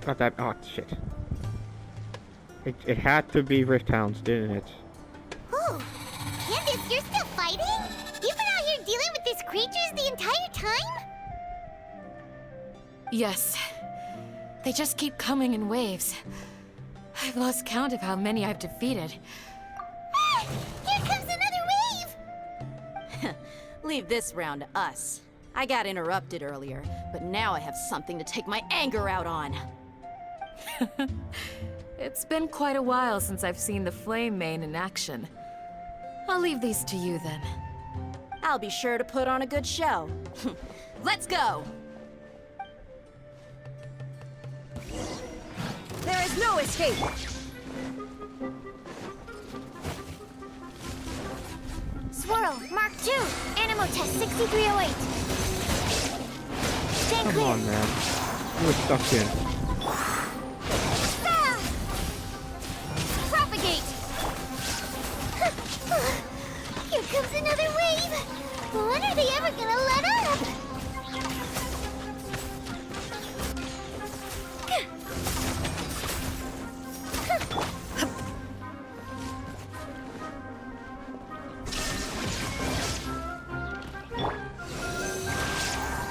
Got that. Oh, shit. It had to be Rift Hounds, didn't it? Ooh, Candace, you're still fighting? You've been out here dealing with these creatures the entire time? Yes. They just keep coming in waves. I've lost count of how many I've defeated. Ah, here comes another wave! Leave this round to us. I got interrupted earlier, but now I have something to take my anger out on. It's been quite a while since I've seen the Flame Mane in action. I'll leave these to you then. I'll be sure to put on a good show. Let's go! There is no escape! Swirl, Mark 2, Animo Test 6308. Stand Come clear. on, man. You were stuck in. Ah! Propagate! Here comes another wave! When are they ever gonna let up?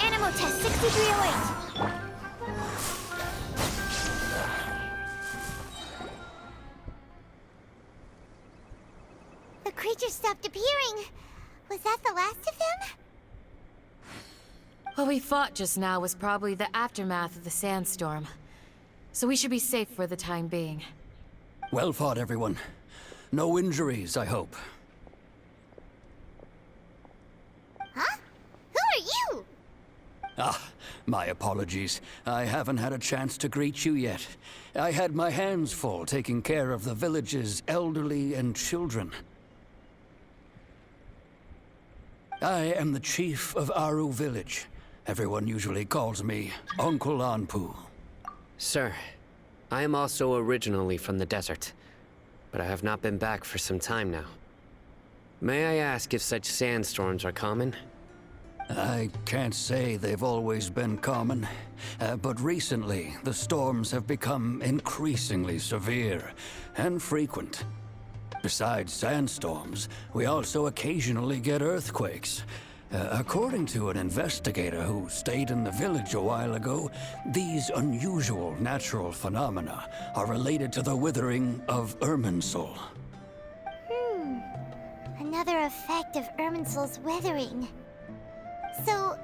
Animo Test 6308. The creature stopped appearing. Was that the last of them? What we fought just now was probably the aftermath of the sandstorm. So we should be safe for the time being. Well fought, everyone. No injuries, I hope. Huh? Who are you? Ah, my apologies. I haven't had a chance to greet you yet. I had my hands full taking care of the village's elderly and children. I am the chief of Aru village. Everyone usually calls me Uncle Anpu. Sir, I am also originally from the desert, but I have not been back for some time now. May I ask if such sandstorms are common? I can't say they've always been common, but recently the storms have become increasingly severe and frequent. Besides sandstorms, we also occasionally get earthquakes. According to an investigator who stayed in the village a while ago, these unusual natural phenomena are related to the withering of Irminsul. Another effect of Irminsul's withering. So,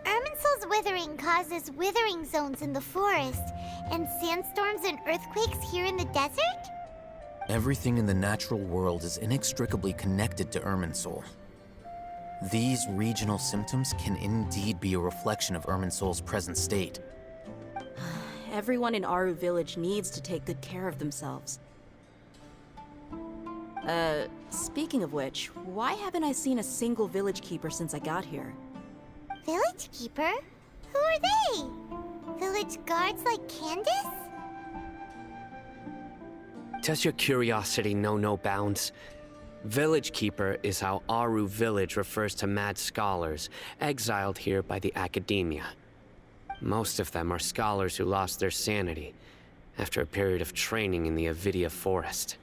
Irminsul's withering causes withering zones in the forest, and sandstorms and earthquakes here in the desert? Everything in the natural world is inextricably connected to Irminsul. These regional symptoms can indeed be a reflection of Irminsul's present state. Everyone in Aru village needs to take good care of themselves. Speaking of which, why haven't I seen a single village keeper since I got here? Village keeper? Who are they? Village guards like Candace? Does your curiosity know no bounds? Village Keeper is how Aru village refers to mad scholars exiled here by the academia. Most of them are scholars who lost their sanity after a period of training in the Avidia forest.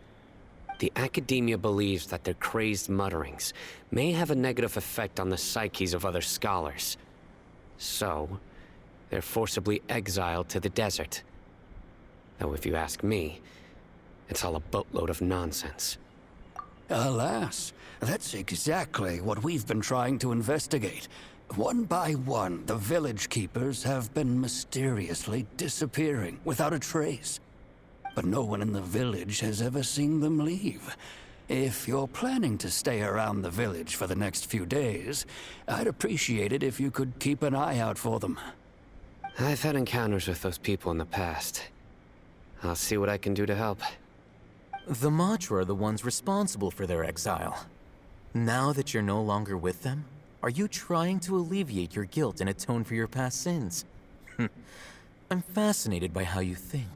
The academia believes that their crazed mutterings may have a negative effect on the psyches of other scholars. So, they're forcibly exiled to the desert. Though if you ask me, it's all a boatload of nonsense. Alas, that's exactly what we've been trying to investigate. One by one, the village keepers have been mysteriously disappearing without a trace. But no one in the village has ever seen them leave. If you're planning to stay around the village for the next few days, I'd appreciate it if you could keep an eye out for them. I've had encounters with those people in the past. I'll see what I can do to help. The Matra are the ones responsible for their exile. Now that you're no longer with them, are you trying to alleviate your guilt and atone for your past sins? I'm fascinated by how you think.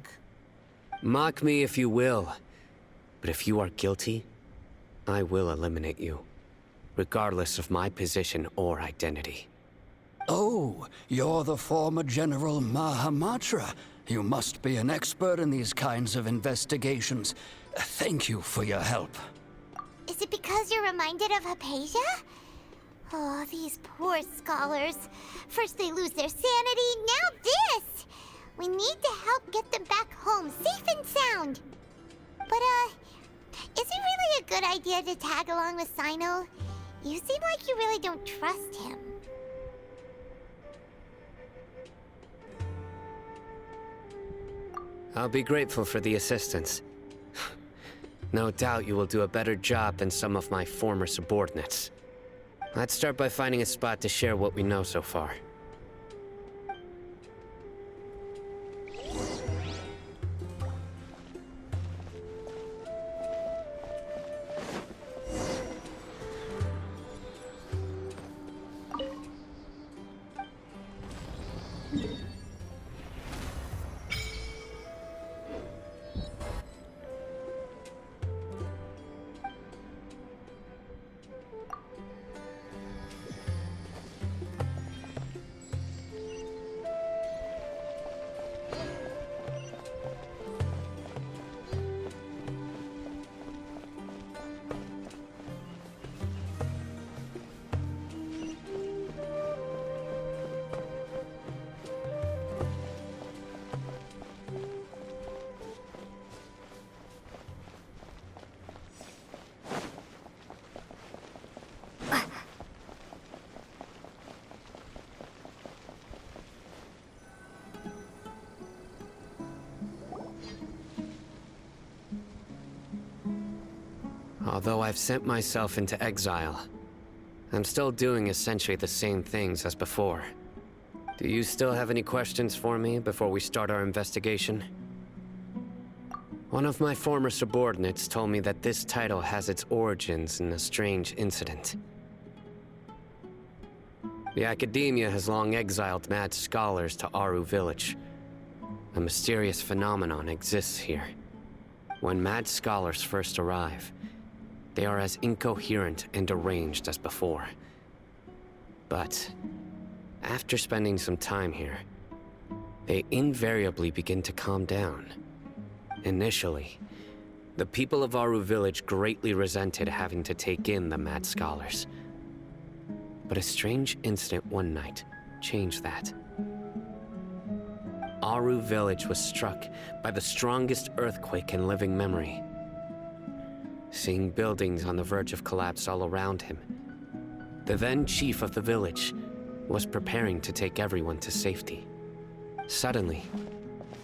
Mock me if you will, but if you are guilty, I will eliminate you, regardless of my position or identity. Oh, you're the former General Mahamatra. You must be an expert in these kinds of investigations. Thank you for your help. Is it because you're reminded of Hypatia? Oh, these poor scholars. First they lose their sanity, now this! We need to help get them back home, safe and sound. But, is it really a good idea to tag along with Sino? You seem like you really don't trust him. I'll be grateful for the assistance. No doubt you will do a better job than some of my former subordinates. Let's start by finding a spot to share what we know so far. Although I've sent myself into exile, I'm still doing essentially the same things as before. Do you still have any questions for me before we start our investigation? One of my former subordinates told me that this title has its origins in a strange incident. The Academia has long exiled mad scholars to Aru Village. A mysterious phenomenon exists here. When mad scholars first arrive, they are as incoherent and deranged as before. But after spending some time here, they invariably begin to calm down. Initially, the people of Aru Village greatly resented having to take in the mad scholars. But a strange incident one night changed that. Aru Village was struck by the strongest earthquake in living memory. Seeing buildings on the verge of collapse all around him, the then chief of the village was preparing to take everyone to safety. Suddenly,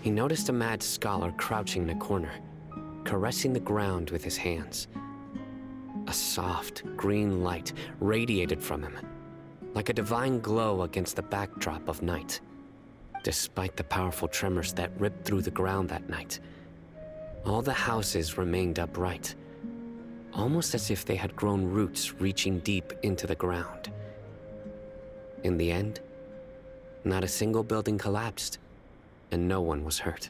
he noticed a mad scholar crouching in a corner, caressing the ground with his hands. A soft, green light radiated from him, like a divine glow against the backdrop of night. Despite the powerful tremors that ripped through the ground that night, all the houses remained upright, almost as if they had grown roots reaching deep into the ground. In the end, not a single building collapsed, and no one was hurt.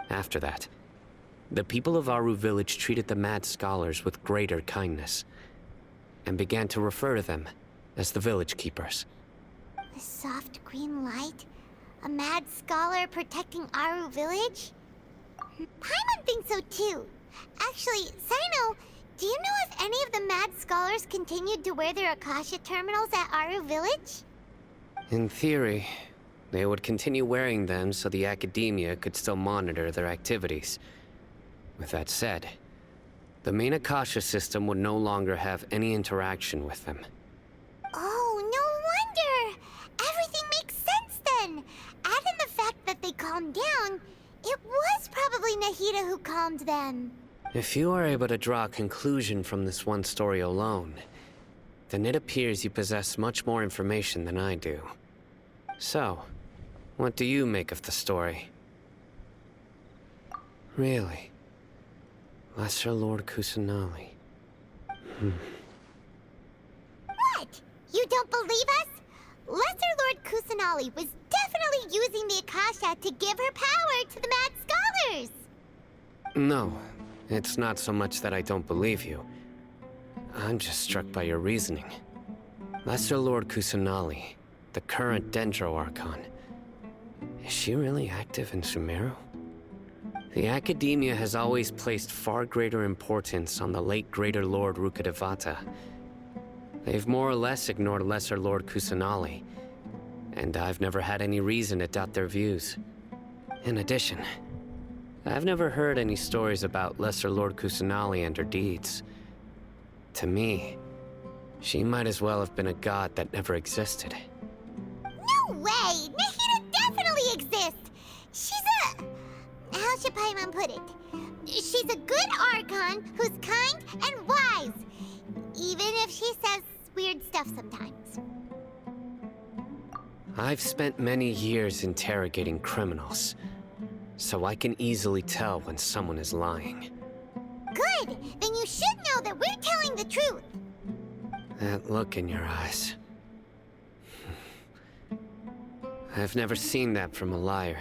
After that, the people of Aru Village treated the mad scholars with greater kindness, and began to refer to them as the village keepers. The soft green light? A mad scholar protecting Aru Village? Paimon thinks so too. Actually, Sino, do you know if any of the mad scholars continued to wear their Akasha terminals at Aru Village? In theory, they would continue wearing them so the Academia could still monitor their activities. With that said, the main Akasha system would no longer have any interaction with them. Oh, no wonder! Everything makes sense then! Add in the fact that they calmed down, it was probably Nahida who calmed them. If you are able to draw a conclusion from this one story alone, then it appears you possess much more information than I do. So, what do you make of the story? Really? Lesser Lord Kusanali. What? You don't believe us? Lesser Lord Kusanali was definitely using the Akasha to give her power to the mad scholars! No, it's not so much that I don't believe you. I'm just struck by your reasoning. Lesser Lord Kusanali, the current Dendro Archon, Is she really active in Sumeru? The Academia has always placed far greater importance on the late Greater Lord Rukkhadevata. They've more or less ignored Lesser Lord Kusanali, and I've never had any reason to doubt their views. In addition, I've never heard any stories about Lesser Lord Kusanali and her deeds. To me, she might as well have been a god that never existed. No way! Nahida definitely exists! She's a... How should Paimon put it? She's a good Archon who's kind and wise. Even if she says weird stuff sometimes. I've spent many years interrogating criminals, so I can easily tell when someone is lying. Good! Then you should know that we're telling the truth. That look in your eyes. I've never seen that from a liar.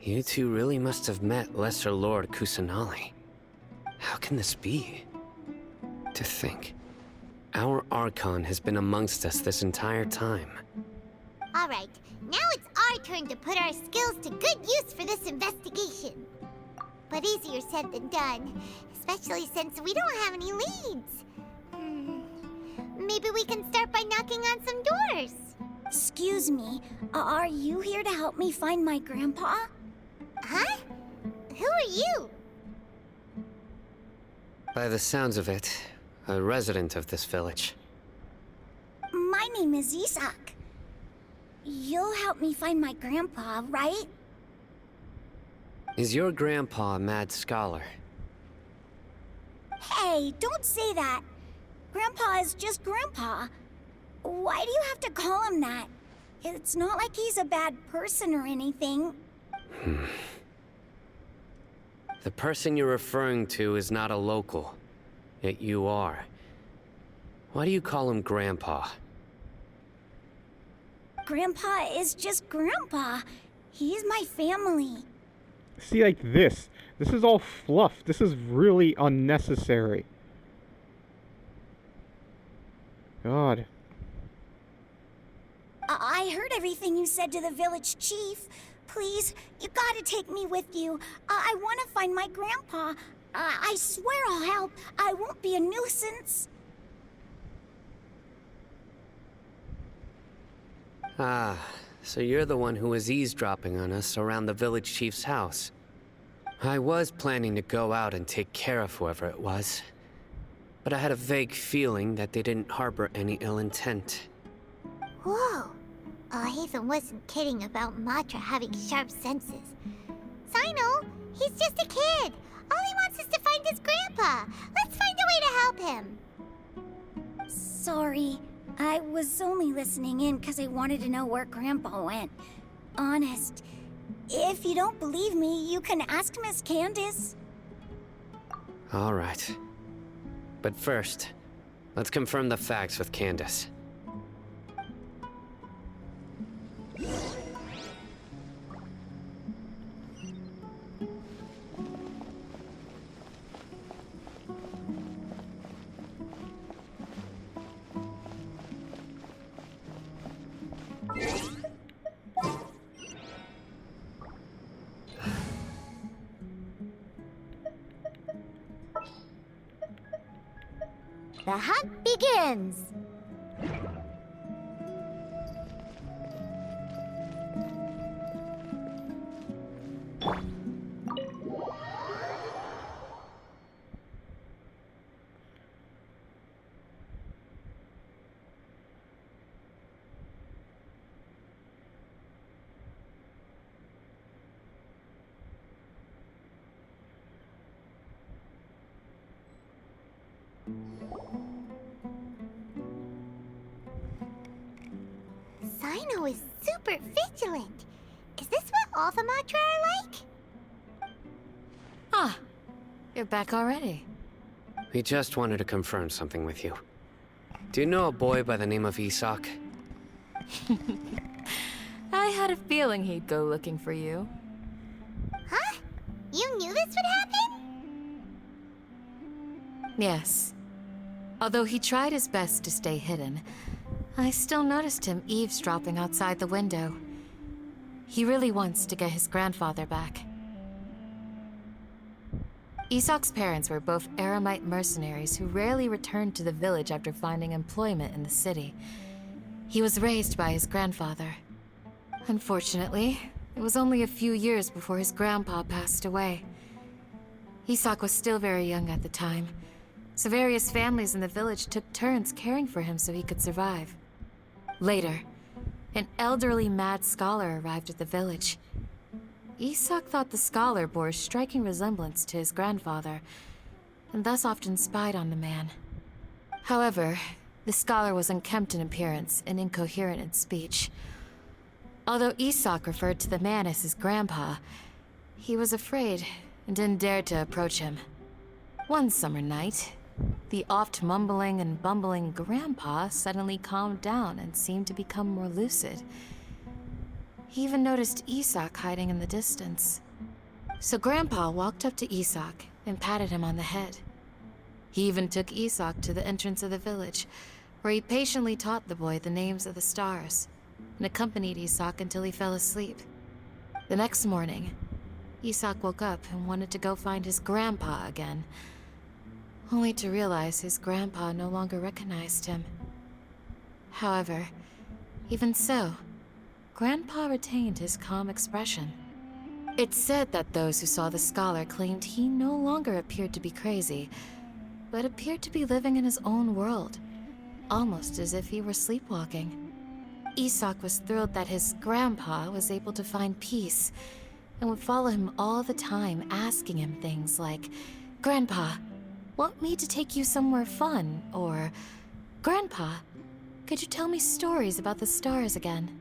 You two really must have met Lesser Lord Kusanali. How can this be? To think, our Archon has been amongst us this entire time. Alright, now it's our turn to put our skills to good use for this investigation. But easier said than done, especially since we don't have any leads. Maybe we can start by knocking on some doors. Excuse me, are you here to help me find my grandpa? Huh? Who are you? By the sounds of it, a resident of this village. My name is Isak. You'll help me find my grandpa, right? Is your grandpa a mad scholar? Hey, don't say that. Grandpa is just Grandpa. Why do you have to call him that? It's not like he's a bad person or anything. The person you're referring to is not a local, yet you are. Why do you call him Grandpa? Grandpa is just Grandpa. He's my family. See, like this. This is all fluff. This is really unnecessary. God. I heard everything you said to the village chief. Please, you gotta take me with you. I want to find my grandpa. I swear I'll help. I won't be a nuisance. Ah, so you're the one who was eavesdropping on us around the village chief's house. I was planning to go out and take care of whoever it was, but I had a vague feeling that they didn't harbor any ill intent. Whoa. Haven wasn't kidding about Matra having sharp senses. Sino, he's just a kid. All he wants is to find his grandpa. Let's find a way to help him. Sorry, I was only listening in because I wanted to know where Grandpa went. Honest. If you don't believe me, you can ask Miss Candace. All right. But first, let's confirm the facts with Candace. The hunt begins. Sino is super vigilant. Is this what all the Matra are like? Ah, you're back already. We just wanted to confirm something with you. Do you know a boy by the name of Isak? I had a feeling he'd go looking for you. Huh? You knew this would happen? Yes. Although he tried his best to stay hidden, I still noticed him eavesdropping outside the window. He really wants to get his grandfather back. Isak's parents were both Aramite mercenaries who rarely returned to the village after finding employment in the city. He was raised by his grandfather. Unfortunately, it was only a few years before his grandpa passed away. Isak was still very young at the time, so various families in the village took turns caring for him so he could survive. Later, an elderly mad scholar arrived at the village. Isak thought the scholar bore a striking resemblance to his grandfather, and thus often spied on the man. However, the scholar was unkempt in appearance and incoherent in speech. Although Isak referred to the man as his grandpa, he was afraid and didn't dare to approach him. One summer night, the oft mumbling and bumbling grandpa suddenly calmed down and seemed to become more lucid. He even noticed Isak hiding in the distance. So Grandpa walked up to Isak and patted him on the head. He even took Isak to the entrance of the village, where he patiently taught the boy the names of the stars, and accompanied Isak until he fell asleep. The next morning, Isak woke up and wanted to go find his grandpa again, only to realize his grandpa no longer recognized him. However, even so, Grandpa retained his calm expression. It's said that those who saw the scholar claimed he no longer appeared to be crazy, but appeared to be living in his own world, almost as if he were sleepwalking. Isak was thrilled that his grandpa was able to find peace, and would follow him all the time, asking him things like, "Grandpa, want me to take you somewhere fun?" Or, "Grandpa, could you tell me stories about the stars again?"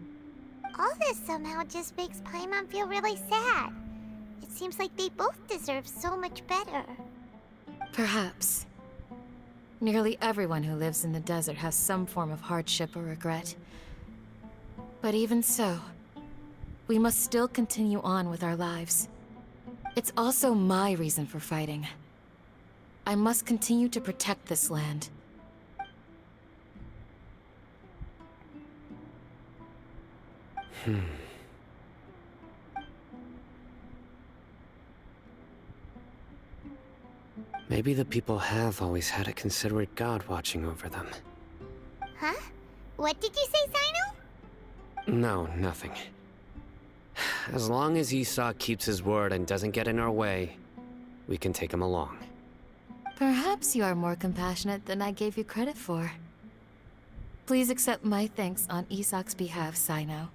All this somehow just makes Paimon feel really sad. It seems like they both deserve so much better. Perhaps. Nearly everyone who lives in the desert has some form of hardship or regret. But even so, we must still continue on with our lives. It's also my reason for fighting. I must continue to protect this land. Maybe the people have always had a considerate god watching over them. Huh? What did you say, Sino? No, nothing. As long as Esau keeps his word and doesn't get in our way, we can take him along. Perhaps you are more compassionate than I gave you credit for. Please accept my thanks on Isak's behalf, Sino.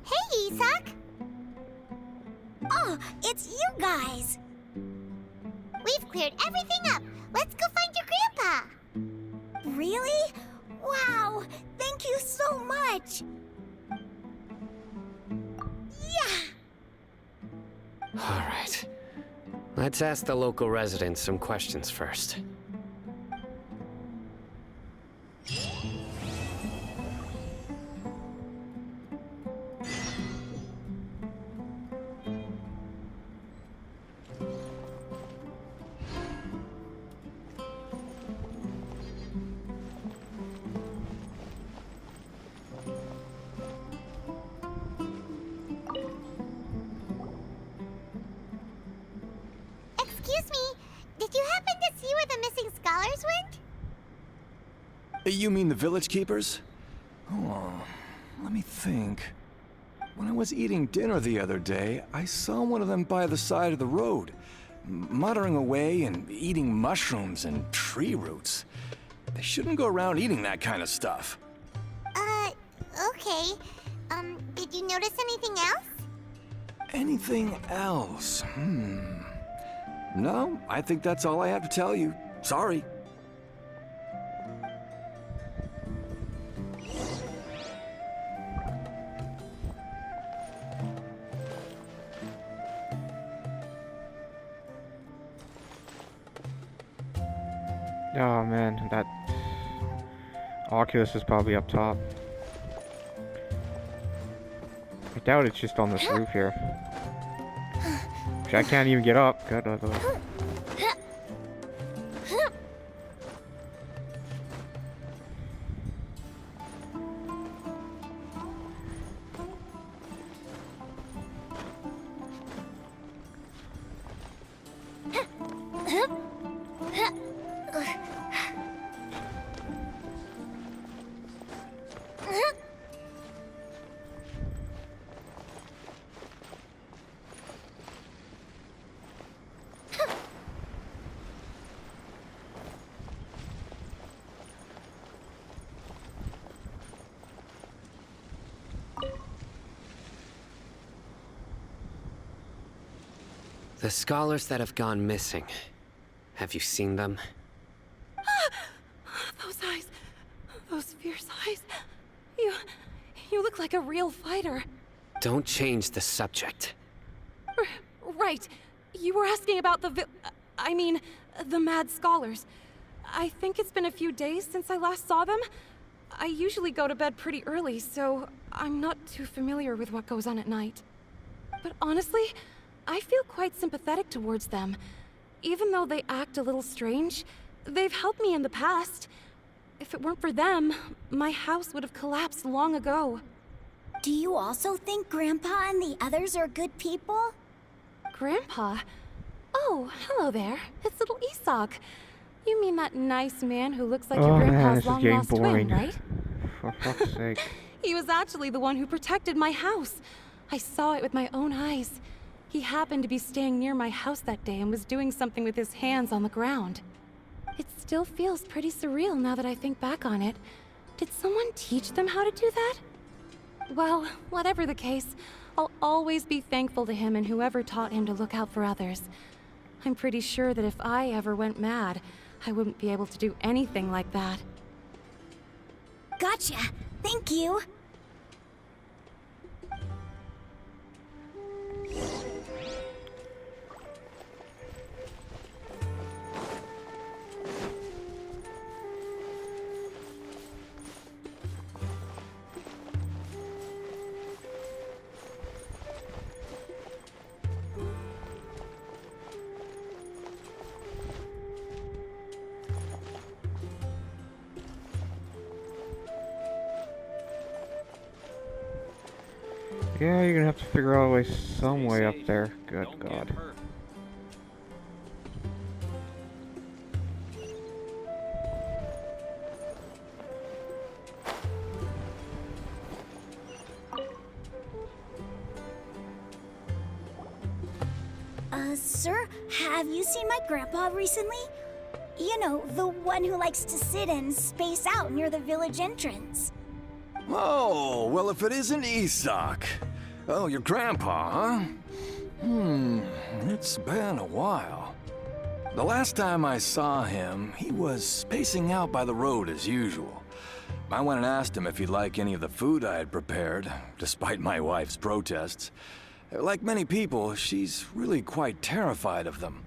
Hey, Isak! Oh, it's you guys! We've cleared everything up. Let's go find your grandpa. Really? Wow! Thank you so much! Yeah! Alright. Let's ask the local residents some questions first. Excuse me, did you happen to see where the missing scholars went? You mean the village keepers? Oh, let me think. When I was eating dinner the other day, I saw one of them by the side of the road, muttering away and eating mushrooms and tree roots. They shouldn't go around eating that kind of stuff. Okay. Did you notice anything else? Anything else? No, I think that's all I have to tell you. Sorry. Oh man, that Oculus is probably up top. I doubt it's just on this roof here. Which I can't even get up. God, The scholars that have gone missing. Have you seen them? Those eyes. Those fierce eyes. You look like a real fighter. Don't change the subject. Right. You were asking about the mad scholars. I think it's been a few days since I last saw them. I usually go to bed pretty early, so I'm not too familiar with what goes on at night. But honestly, I feel quite sympathetic towards them. Even though they act a little strange, they've helped me in the past. If it weren't for them, my house would have collapsed long ago. Do you also think Grandpa and the others are good people? Grandpa? Oh, hello there. It's little Isak. You mean that nice man who looks like your oh man, grandpa's this is getting long-lost boring. twin, right? For fuck's sake. He was actually the one who protected my house. I saw it with my own eyes. He happened to be staying near my house that day and was doing something with his hands on the ground. It still feels pretty surreal now that I think back on it. Did someone teach them how to do that? Well, whatever the case, I'll always be thankful to him and whoever taught him to look out for others. I'm pretty sure that if I ever went mad, I wouldn't be able to do anything like that. Gotcha. Thank you. Yeah, you're gonna have to figure out a way some way up there. Good God. Sir, have you seen my grandpa recently? You know, the one who likes to sit and space out near the village entrance. Oh, well, if it isn't Isak. Oh, your grandpa, huh? It's been a while. The last time I saw him, he was spacing out by the road as usual. I went and asked him if he'd like any of the food I had prepared, despite my wife's protests. Like many people, she's really quite terrified of them.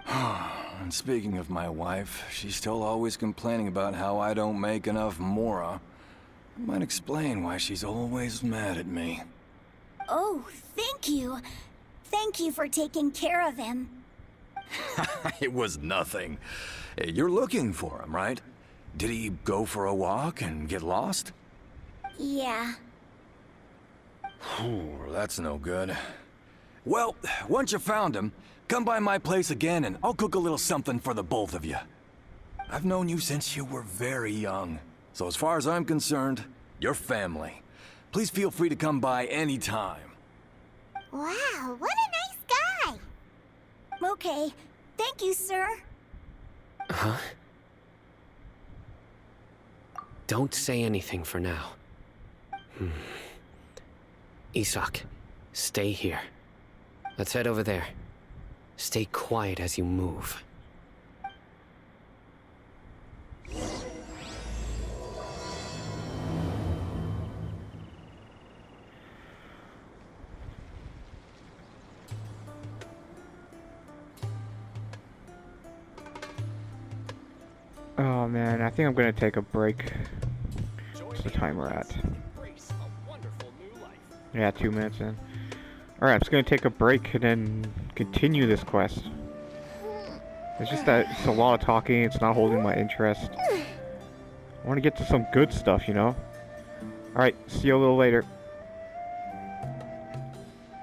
And speaking of my wife, she's still always complaining about how I don't make enough mora. That might explain why she's always mad at me. Oh, thank you. Thank you for taking care of him. It was nothing. You're looking for him, right? Did he go for a walk and get lost? Yeah. Ooh, that's no good. Well, once you found him, come by my place again and I'll cook a little something for the both of you. I've known you since you were very young, so as far as I'm concerned, you're family. Please feel free to come by anytime. Wow, what a nice guy! Okay. Thank you, sir. Huh? Don't say anything for now. Isak, stay here. Let's head over there. Stay quiet as you move. Oh man, I think I'm gonna take a break. What's the time we're at? Yeah, 2 minutes in. Alright, I'm just gonna take a break and then continue this quest. It's just that it's a lot of talking, it's not holding my interest. I want to get to some good stuff, you know? Alright, see you a little later.